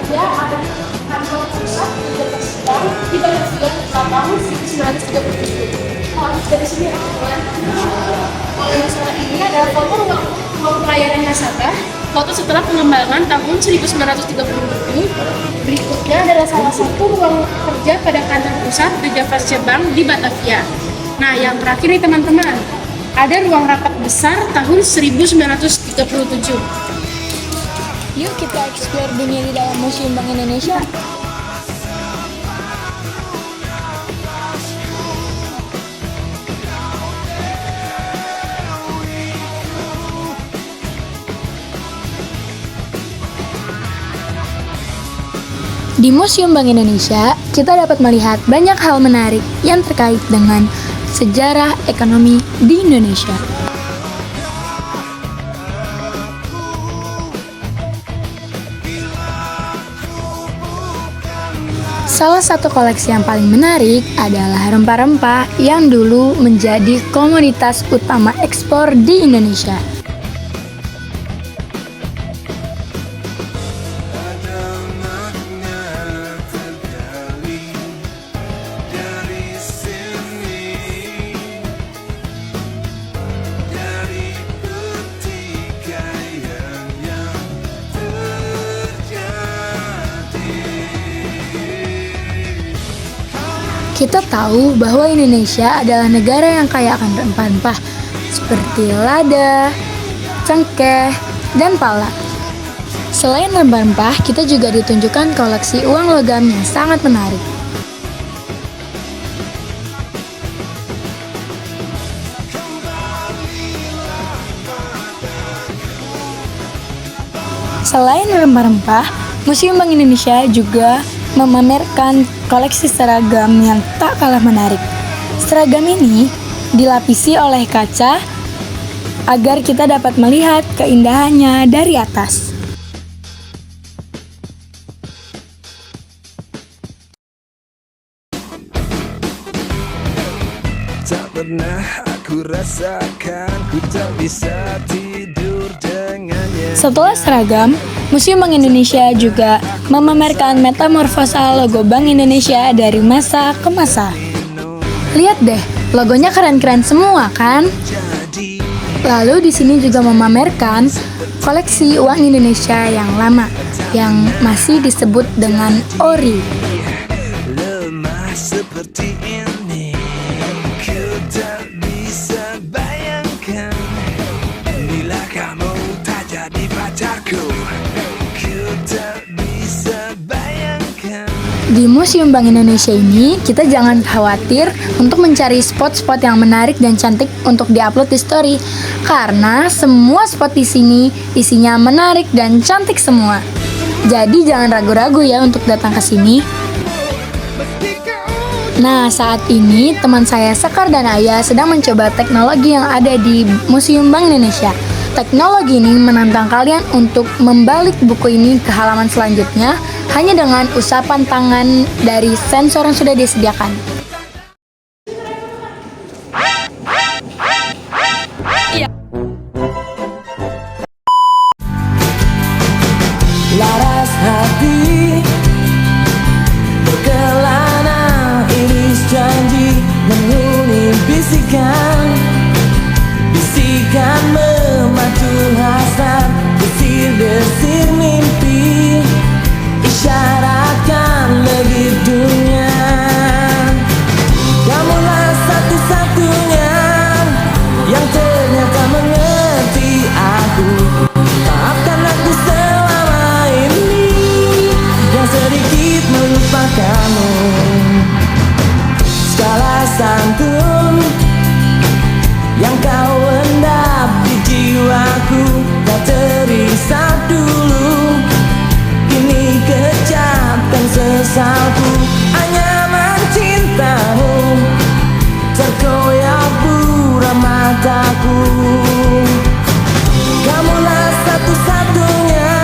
Batavia ada kantor pusat pejabat sedang di Batavia tahun 1937. Kalau dari sini masalah ini adalah foto ruang pelayanan nasabah, foto setelah pengembangan tahun 1937. Berikutnya adalah salah satu ruang kerja pada kantor pusat Deutsche Bank di Batavia. Nah, yang terakhir nih teman-teman, ada ruang rapat besar tahun 1937. Yuk kita explore dunia di dalam Museum Bank Indonesia. Di Museum Bank Indonesia, kita dapat melihat banyak hal menarik yang terkait dengan sejarah ekonomi di Indonesia. Salah satu koleksi yang paling menarik adalah rempah-rempah yang dulu menjadi komoditas utama ekspor di Indonesia. Kita tahu bahwa Indonesia adalah negara yang kaya akan rempah-rempah seperti lada, cengkeh, dan pala. Selain rempah-rempah, kita juga ditunjukkan koleksi uang logam yang sangat menarik. Selain rempah-rempah, Museum Bank Indonesia juga memamerkan koleksi seragam yang tak kalah menarik. Seragam ini dilapisi oleh kaca agar kita dapat melihat keindahannya dari atas. Tak pernah aku rasakan, ku tak bisa tidur dengannya. Setelah seragam, Museum Bank Indonesia juga memamerkan metamorfosa logo Bank Indonesia dari masa ke masa. Lihat deh, logonya keren-keren semua kan? Lalu di sini juga memamerkan koleksi uang Indonesia yang lama, yang masih disebut dengan ori. Lemah seperti ini, ku tak bisa bayangkan bila kamu tak jadi pacarku. Ku tak bisa bayangkan. Di Museum Bank Indonesia ini, kita jangan khawatir untuk mencari spot-spot yang menarik dan cantik untuk diupload di story. Karena semua spot di sini isinya menarik dan cantik semua. Jadi jangan ragu-ragu ya untuk datang ke sini. Nah, saat ini teman saya Sekar dan Ayah sedang mencoba teknologi yang ada di Museum Bank Indonesia. Teknologi ini menantang kalian untuk membalik buku ini ke halaman selanjutnya hanya dengan usapan tangan dari sensor yang sudah disediakan. Laras hati berkelana, iris janji menghuni bisikan. Bisikan memacu hasrat, desir-desir mimpi, isyaratkan legit dunia. Kamulah satu-satunya yang ternyata mengerti aku. Maafkan aku selama ini yang sedikit melupakanmu. Segala santun yang kau endap di jiwaku tak terisak dulu. Kini kejap dan sesalku, anyaman cintamu terkoyak buram mataku. Kamulah satu-satunya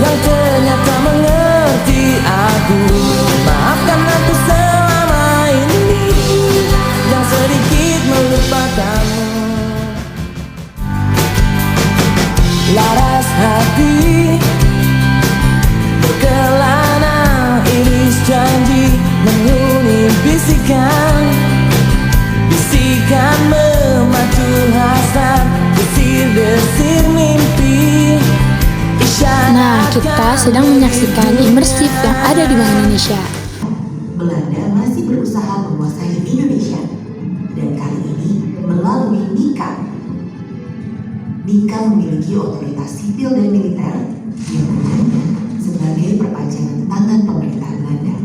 yang ternyata mengerti aku. Maafkan aku selama ini yang sedikit melupakanmu. Laras hati berkelana. bisikan, bisikan memacu hasrat, desir-desir mimpi. Nah, kita sedang menyaksikan imersif yang ada di Bank Indonesia. Belanda masih berusaha menguasai Indonesia, dan kali ini melalui NIKA. NIKA memiliki otoritas sipil dan militer yang bekerja sebagai perpanjangan tangan pemerintah Belanda.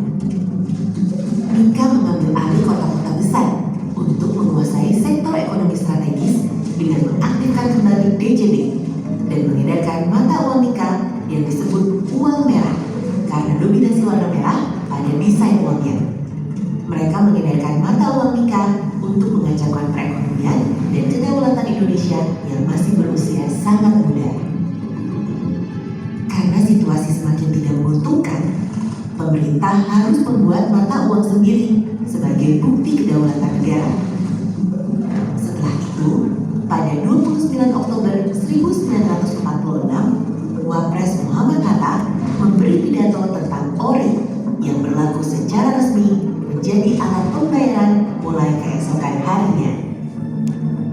NIKA mengambil alih kota-kota besar untuk menguasai sektor ekonomi strategis dengan mengaktifkan kembali DJB dan mengedarkan mata uang NIKA yang disebut uang merah karena dominasi warna merah pada desain uangnya. Mereka mengedarkan mata uang NIKA untuk mengacaukan perekonomian dan kedaulatan Indonesia yang masih berusia sangat muda. Karena situasi semakin tidak menguntungkan, pemerintah harus membuat mata uang sendiri sebagai bukti kedaulatan negara. Setelah itu, pada 29 Oktober 1946, Wapres Muhammad Hatta memberi pidato tentang ori yang berlaku secara resmi menjadi alat pembayaran mulai keesokan harinya.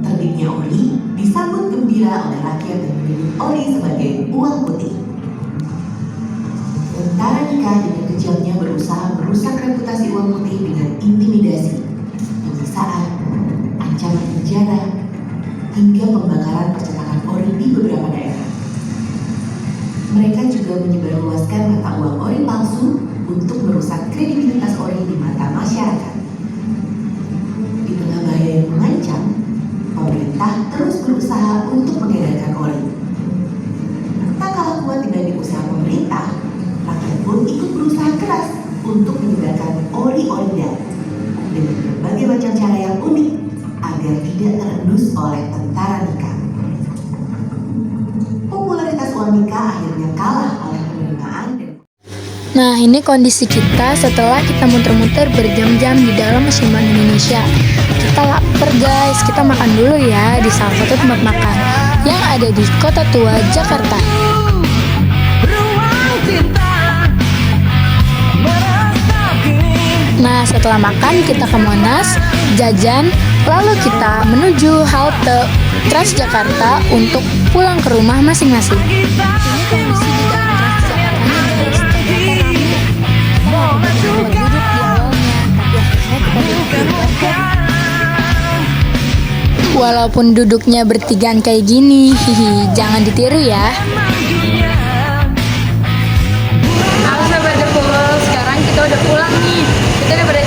Terbitnya ori disambut gembira oleh rakyat yang menyebut ori sebagai uang putih. Tentara NIKA dengan kejamnya berusaha merusak reputasi uang putih dengan intimidasi, penyiksaan, ancaman penjara, hingga pembakaran percetakan ori di beberapa daerah. Mereka juga menyebarluaskan mata uang ori palsu untuk merusak kredibilitas ori di mata masyarakat. Di tengah bahaya yang mengancam, pemerintah terus berusaha untuk mengedarkan ori. Tak kalah kuat dibanding usaha pemerintah, rakyat pun ikut berusaha keras untuk menyebarkan ori-original dengan berbagai macam cara yang unik agar tidak terendus oleh tentara NIKA. Popularitas uang NIKA akhirnya kalah oleh penerimaan dan Nah, ini kondisi kita setelah kita muter-muter berjam-jam di dalam Museum Bank Indonesia. Kita lapar guys, kita makan dulu ya di salah satu tempat makan yang ada di Kota Tua, Jakarta. Ruang cinta meresapi. Nah, setelah makan kita ke Monas, jajan, lalu kita menuju halte Transjakarta untuk pulang ke rumah masing-masing. Ini kondisi di dalam Transjakarta guys, ternyata ramai. Kita mau duduk di awalnya, tapi akhirnya kita duduk di depan. Walaupun duduknya bertigaan kayak gini, hihi, jangan ditiru ya. Halo Sobat Depul, sekarang kita udah pulang nih. Kita udah pada